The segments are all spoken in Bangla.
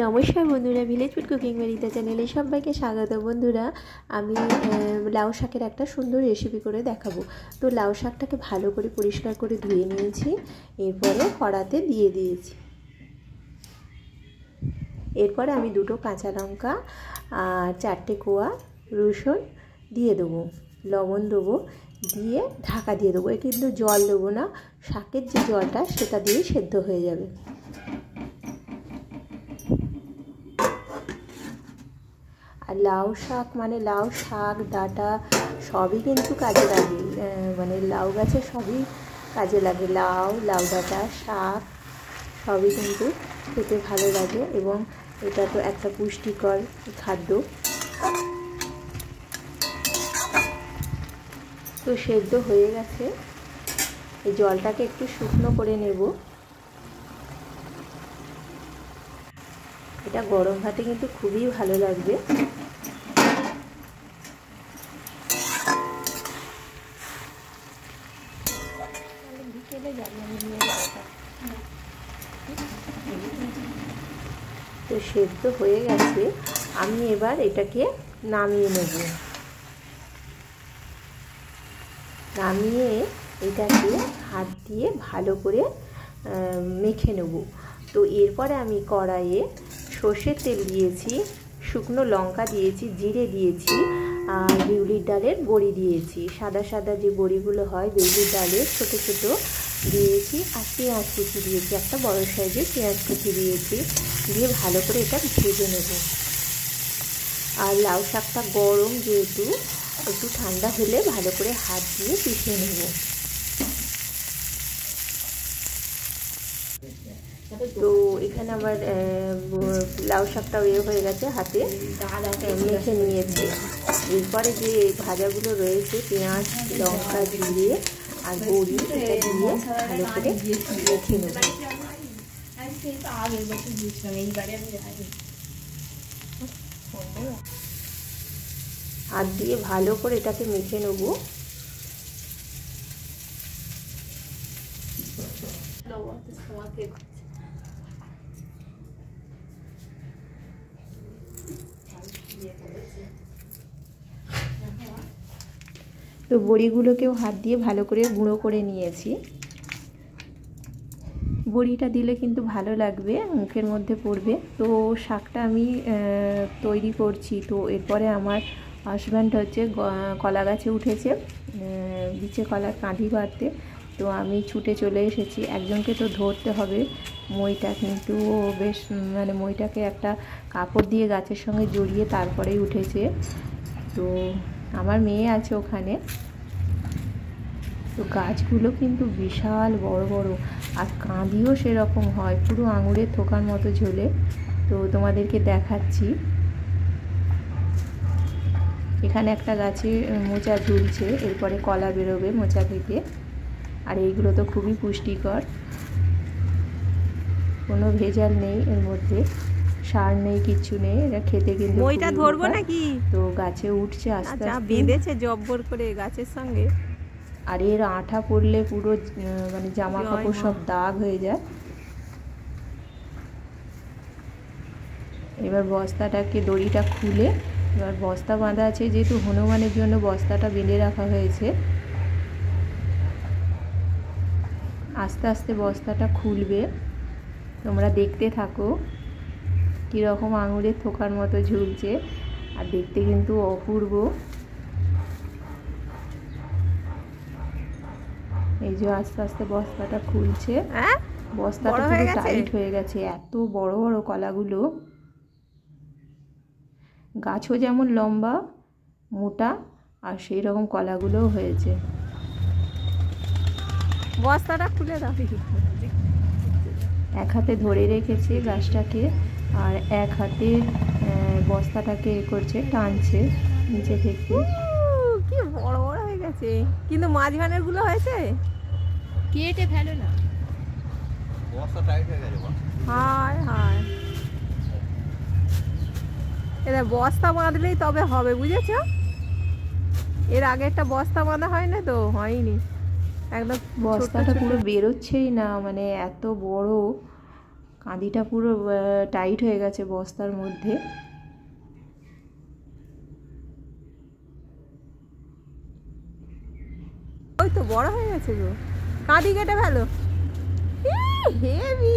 নমস্কার বন্ধুরা, ভিলেজ ফুড কুকিং বাড়িতে চ্যানেলে সবাইকে স্বাগত। বন্ধুরা, আমি লাউ শাকের একটা সুন্দর রেসিপি করে দেখাবো। তো লাউ শাকটাকে ভালো করে পরিষ্কার করে ধুয়ে নিয়েছি, এরপরে কড়াতে দিয়ে দিয়েছি। এরপরে আমি দুটো কাঁচা লঙ্কা আর 4টে কোয়া রসুন দিয়ে দেবো, লবণ দেবো, দিয়ে ঢাকা দিয়ে দেবো। কিন্তু জল দেবো না, শাকের যে জলটা সেটা দিয়ে সেদ্ধ হয়ে যাবে। আর লাউ শাক মানে লাউ শাক ডাঁটা সবই কিন্তু কাজে লাগে, মানে লাউ গাছে সবই কাজে লাগে। লাউ ডাঁটা শাক সবই কিন্তু খেতে ভালো লাগে এবং এটা তো একটা পুষ্টিকর খাদ্য। তো সেদ্ধ হয়ে গেছে, এই জলটাকে একটু শুকনো করে নেব। এটা গরম ভাতে কিন্তু খুবই ভালো লাগবে। তো সেদ্ধ হয়ে গেছে, আমি এবার এটাকে নামিয়ে নেব। নামিয়ে এটাকে হাত দিয়ে ভালো করে মেখে নেব। তো এরপরে আমি কড়াইয়ে সর্ষের তেল দিয়েছি, শুকনো লঙ্কা দিয়েছি, জিরে দিয়েছি, আর বিউলির ডালের বড়ি দিয়েছি। সাদা সাদা যে বড়িগুলো হয় বিউলির ডালের, ছোটো ছোটো দিয়েছি। আর পেঁয়াজ কুচি দিয়েছি, একটা বড় সাইজের পেঁয়াজ কুচি দিয়েছি। দিয়ে ভালো করে এটা ভেজে নেব। আর লাউ শাকটা গরম যেহেতু, একটু ঠান্ডা হলে ভালো করে হাত দিয়ে পিষে নেব। তো এখানে আবার লাউ শাকটাও হয়ে গেছে, হাতে মেখে নিয়েছি। এরপরে যে ভাজাগুলো রয়েছে পেঁয়াজ লঙ্কা জিরে আর বড়ি, এটা দিয়ে ভালো করে মেখে নেব। হাত দিয়ে ভালো করে এটাকে মেখে নেব। তো বড়িগুলোকেও হাত দিয়ে ভালো করে গুঁড়ো করে নিয়েছি। বড়িটা দিলে কিন্তু ভালো লাগবে, মুখের মধ্যে পড়বে। তো শাকটা আমি তৈরি করছি। তো এরপরে আমার হাজব্যান্ড হচ্ছে কলা গাছে উঠেছে বিচে কলার কাঁদি পাড়তে। তো আমি ছুটে চলে এসেছি। একজনকে তো ধরতে হবে মইটা, কিন্তু বেশ মানে মইটাকে একটা কাপড় দিয়ে গাছের সঙ্গে জড়িয়ে তারপরেই উঠেছে। তো আমার মেয়ে আছে ওখানে। তো গাছগুলো কিন্তু বিশাল বড় বড়, আর কাঁদিও সেরকম হয়, পুরো আঙুরের থোকার মতো ঝোলে। তো তোমাদেরকে দেখাচ্ছি। এখানে একটা গাছে মোচা ঝুলছে, এরপরে কলা বেরোবে মোচা থেকে। আর এইগুলো তো খুবই পুষ্টিকর, কোনো ভেজাল নেই এর মধ্যে, সার নেই, কিচ্ছু নেই। এটা খেতে কিন্তু ওইটা ধরবো নাকি? তো গাছে উঠছে আস্তে আস্তে, বেঁধেছে জব্বর করে গাছের সঙ্গে। আর এর আঠা পড়লে পুরো মানে জামা কাপড় সব দাগ হয়ে যায়। এবার বস্তাটাকে দড়িটা খুলে, এবার বস্তা বাঁধা আছে যেহেতু হনুমানের জন্য বস্তাটা বেঁধে রাখা হয়েছে। আস্তে আস্তে বস্তাটা খুলবে, তোমরা দেখতে থাকো কীরকম আঙুরের থোকার মতো ঝুলছে। আর দেখতে কিন্তু অপূর্ব। এই যে আস্তে আস্তে বস্তাটা খুলছে, বস্তাটা পুরো টাইট হয়ে গেছে। এত বড় বড় কলাগুলো, গাছও যেমন লম্বা মোটা, আর সেই রকম কলাগুলোও হয়েছে। বস্তাটা খুলে দাও। এক হাতে ধরে রেখেছে গাছটাকে, আর এক হাতে বস্তাটাকে করছে, টানছে নিচে থেকে। কি বড় বড় হয়ে গেছে, কিন্তু মাঝখানের গুলো হয়েছে কেটে ফেলো না। বস্তা টাইট হয়ে গেছে। হায় হায়, এটা বস্তা বাঁধলেই তবে হবে, বুঝেছ? এর আগে একটা বস্তা বাঁধা হয় না, তো হয়নি। একদম বস্তাটা পুরো বেরোচ্ছেই না, মানে এত বড় কাঁদিটা পুরো টাইট হয়ে গেছে বস্তার মধ্যে। ওই তো বড় হয়ে গেছে গো, কাঁদি কেটে ভালো হেভি,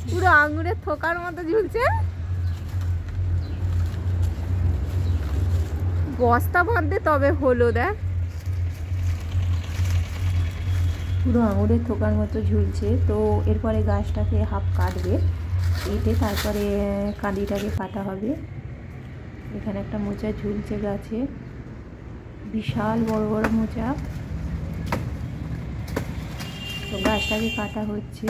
পুরো আঙুরের থোকার মতো ঝুলছে। বস্তা বাঁধতে তবে হলো, দেখ পুরো আঙুরের থোকার মতো ঝুলছে। তো এরপরে গাছটাকে হাফ কাটবে, কেটে তারপরে কাঁদিটাকে কাটা হবে। এখানে একটা মোচা ঝুলছে গাছে, বিশাল বড় বড় মোচা। তো গাছটাকে কাটা হচ্ছে,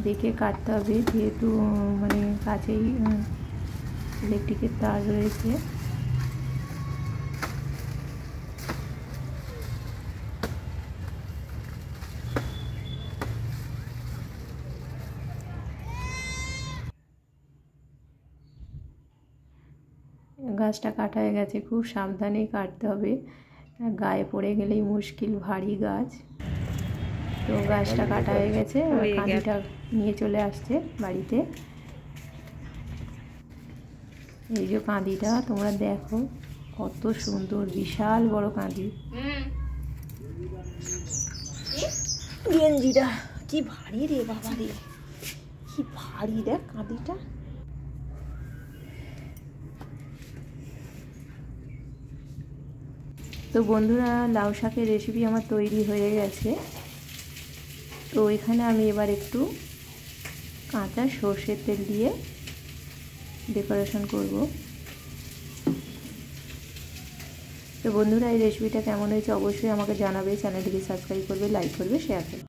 দেখে কাটতে হবে যেহেতু মানে কাছেই ইলেকট্রিকের তার রয়েছে। গাছটা কাটা হয়ে গেছে, খুব সাবধানে কাটতে হবে, গায়ে পড়ে গেলেই মুশকিল, ভারী গাছ। তো গাছটা কাটা হয়ে গেছে, কাঁদিটা নিয়ে চলে আসছে বাড়িতে। এই যে কাঁদিটা তোমরা দেখো কত সুন্দর, বিশাল বড় কাঁদি। গেঞ্জিটা কি ভারী রে বাবা রে, কি ভারী, দেখ কাঁদিটা। তো বন্ধুরা, লাউ শাকের রেসিপি আমার তৈরি হয়ে গেছে। তো এখানে আমি এবার একটু কাঁচা সর্ষের তেল দিয়ে ডেকোরেশন করব। তো বন্ধুরা, এই রেসিপিটা কেমন হয়েছে অবশ্যই আমাকে জানাবে, চ্যানেলটিকে সাবস্ক্রাইব করবে, লাইক করবে, শেয়ার করবে।